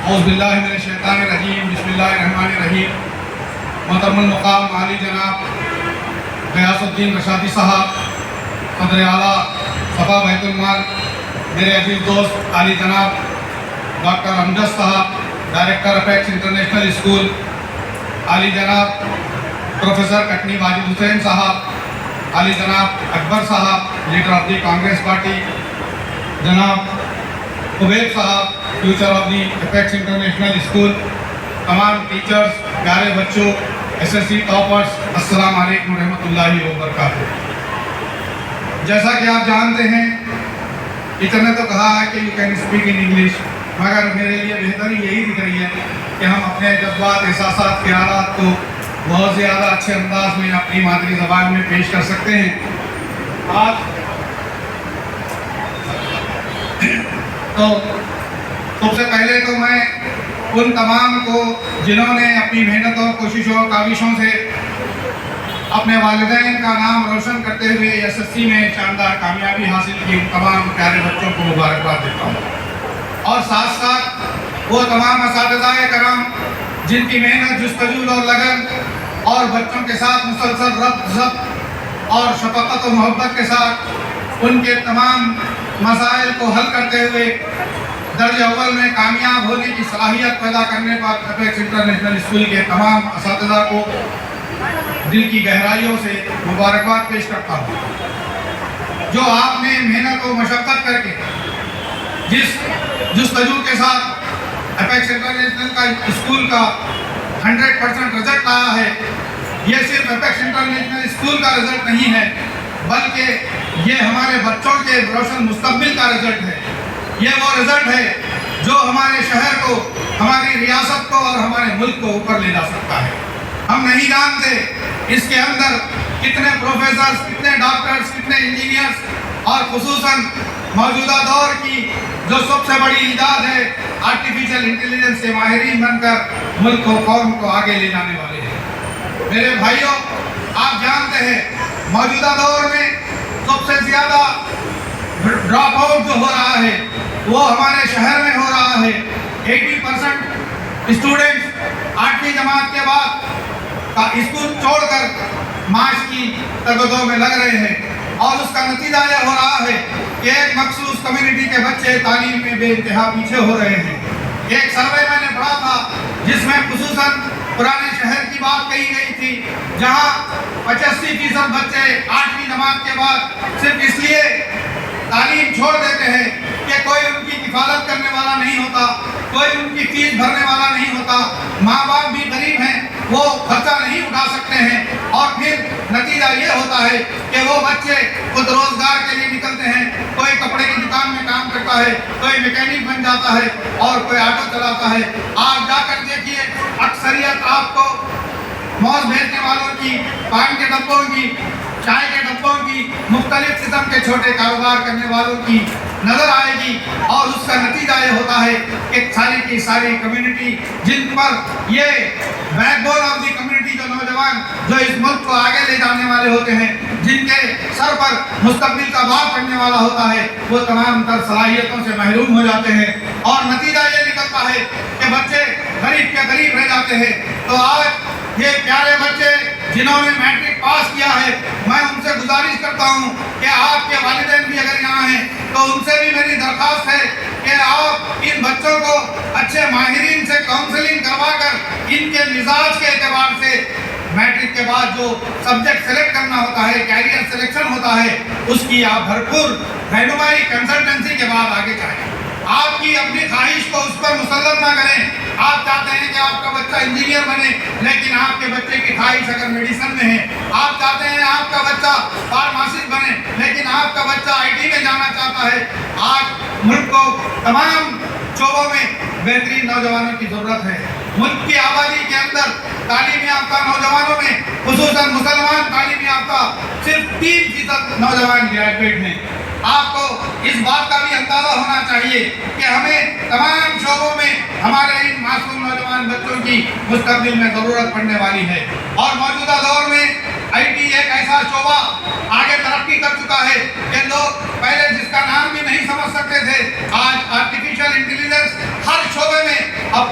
اعوذ باللہ من الشیطان الرجیم بسم اللہ الرحمن الرحیم. محترم المقام عالی جناب غیاث الدین رشادی صاحب صدر اعلیٰ صفا بیت المال، میرے عزیز دوست عالی جناب ڈاکٹر امجد صاحب ڈائریکٹر اپیکس انٹرنیشنل اسکول، عالی جناب پروفیسر کٹنی واجد حسین صاحب، عالی جناب اکبر صاحب leader of the Congress party, جناب عبید صاحب future of the apex international school, تمام ٹیچرز، پیارے بچوں، ایس ایس سی ٹاپرز، السلام علیکم ورحمۃ اللہ وبرکاتہ. جیسا کہ آپ جانتے ہیں، ٹیچر نے تو کہا ہے کہ you can speak in English, مگر میرے لیے بہتری یہی دکھ رہی ہے کہ ہم اپنے جذبات، احساسات، خیالات کو بہت زیادہ اچھے انداز میں اپنی مادری زبان میں پیش کر سکتے ہیں. آج تو سب سے پہلے تو میں ان تمام کو جنہوں نے اپنی محنتوں، کوششوں، کاوشوں سے اپنے والدین کا نام روشن کرتے ہوئے ایس ایس سی میں شاندار کامیابی حاصل کی، ان تمام پیارے بچوں کو مبارکباد دیتا ہوں. اور ساتھ ساتھ وہ تمام اساتذہ کرام جن کی محنت، جستجو اور لگن اور بچوں کے ساتھ مسلسل ربط، ضبط اور شفقت و محبت کے ساتھ ان کے تمام مسائل کو حل کرتے ہوئے درجہ اول میں کامیاب ہونے کی صلاحیت پیدا کرنے پر اپیکس انٹرنیشنل اسکول کے تمام اساتذہ کو دل کی گہرائیوں سے مبارکباد پیش کرتا ہوں. جو آپ نے محنت و مشقت کر کے جس جستجو کے ساتھ اپیکس انٹرنیشنل کا اسکول کا 100% رزلٹ آیا ہے، یہ صرف اپیکس انٹرنیشنل اسکول کا رزلٹ نہیں ہے، بلکہ یہ ہمارے بچوں کے روشن مستقبل کا رزلٹ ہے. یہ وہ رزلٹ ہے جو ہمارے شہر کو، ہماری ریاست کو اور ہمارے ملک کو اوپر لے جا سکتا ہے. ہم نہیں جانتے اس کے اندر کتنے پروفیسرز، کتنے ڈاکٹرز، کتنے انجینئرز اور خصوصاً موجودہ دور کی جو سب سے بڑی ایجاد ہے آرٹیفیشل انٹیلیجنس کے ماہرین بن کر ملک کو، قوم کو آگے لے جانے والے ہیں. میرے بھائیوں، آپ جانتے ہیں موجودہ دور میں سب سے زیادہ ڈراپ آؤٹ جو ہو رہا ہے وہ ہمارے شہر میں ہو رہا ہے. 80% اسٹوڈنٹس 8ویں جماعت کے بعد اسکول چھوڑ کر معاش کی تگدوں میں لگ رہے ہیں، اور اس کا نتیجہ یہ ہو رہا ہے کہ ایک مخصوص کمیونٹی کے بچے تعلیم میں بے انتہا پیچھے ہو رہے ہیں. ایک سروے میں نے پڑھا تھا جس میں خصوصاً پرانے شہر کی بات کہی گئی تھی، جہاں 85% بچے 8ویں جماعت کے بعد صرف اس لیے تعلیم چھوڑ دیتے ہیں کہ کوئی ان کی کفالت کرنے والا نہیں ہوتا، کوئی ان کی فیس بھرنے والا نہیں ہوتا، ماں باپ بھی غریب ہیں، وہ خرچہ نہیں اٹھا سکتے ہیں، اور پھر نتیجہ یہ ہوتا ہے کہ وہ بچے خود روزگار کے لیے نکلتے ہیں. کوئی کپڑے کی دکان میں کام کرتا ہے، کوئی میکینک بن جاتا ہے اور کوئی آٹو چلاتا ہے. آپ جا کر دیکھیے، اکثریت آپ کو موز بھیجنے والوں کی، پان کے ڈبوں کی، چائے کے ڈبوں کی، مختلف قسم کے چھوٹے کاروبار کرنے والوں کی نظر آئے گی. اور اس کا نتیجہ یہ ہوتا ہے کہ ساری کی ساری کمیونٹی، جن پر یہ back bone of the community, جو نوجوان جو اس ملک کو آگے لے جانے والے ہوتے ہیں، جن کے سر پر مستقبل کا بار پڑنے والا ہوتا ہے، وہ تمام تر صلاحیتوں سے محروم ہو جاتے ہیں. اور نتیجہ یہ نکلتا ہے کہ بچے غریب کے غریب رہ جاتے ہیں. تو آج یہ پیارے بچے جنہوں نے میٹرک پاس کیا ہے، میں ان سے گزارش کرتا ہوں کہ آپ کے والدین بھی اگر یہاں ہیں تو ان سے بھی میری درخواست ہے کہ آپ ان بچوں کو اچھے ماہرین سے کاؤنسلنگ کروا کر ان کے مزاج کے اعتبار سے میٹرک کے بعد جو سبجیکٹ سلیکٹ کرنا ہوتا ہے، کیریئر سلیکشن ہوتا ہے، اس کی آپ بھرپور رہنمائی کنسلٹنسی کے بعد آگے چاہیں. آپ کی اپنی خواہش کو اس پر مسلط نہ کریں. آپ چاہتے ہیں کہ آپ کا بچہ انجینئر بنے، لیکن آپ کے بچے کی خواہش اگر میڈیسن میں ہے. آپ چاہتے ہیں آپ کا بچہ فارماسسٹ بنے، لیکن آپ کا بچہ آئی ٹی میں جانا چاہتا ہے. آج ملک کو تمام شعبوں میں بہترین نوجوانوں کی ضرورت ہے. ملک کی آبادی کے اندر تعلیم یافتہ نوجوانوں میں، خصوصاً مسلمان تعلیم یافتہ، صرف 3% نوجوان گریجویٹ ہیں. آپ کو اس بات کا بھی اندازہ ہونا چاہیے کہ ہمیں تمام شعبوں میں ہمارے ان معصوم نوجوان بچوں کی مستقبل میں ضرورت پڑنے والی ہے. اور موجودہ دور میں آئی ٹی ایک ایسا شعبہ آگے ترقی کر چکا ہے کہ لوگ پہلے جس کا نام بھی نہیں سمجھ سکتے تھے، آج آرٹیفیشل انٹیلیجنس ہر شعبے میں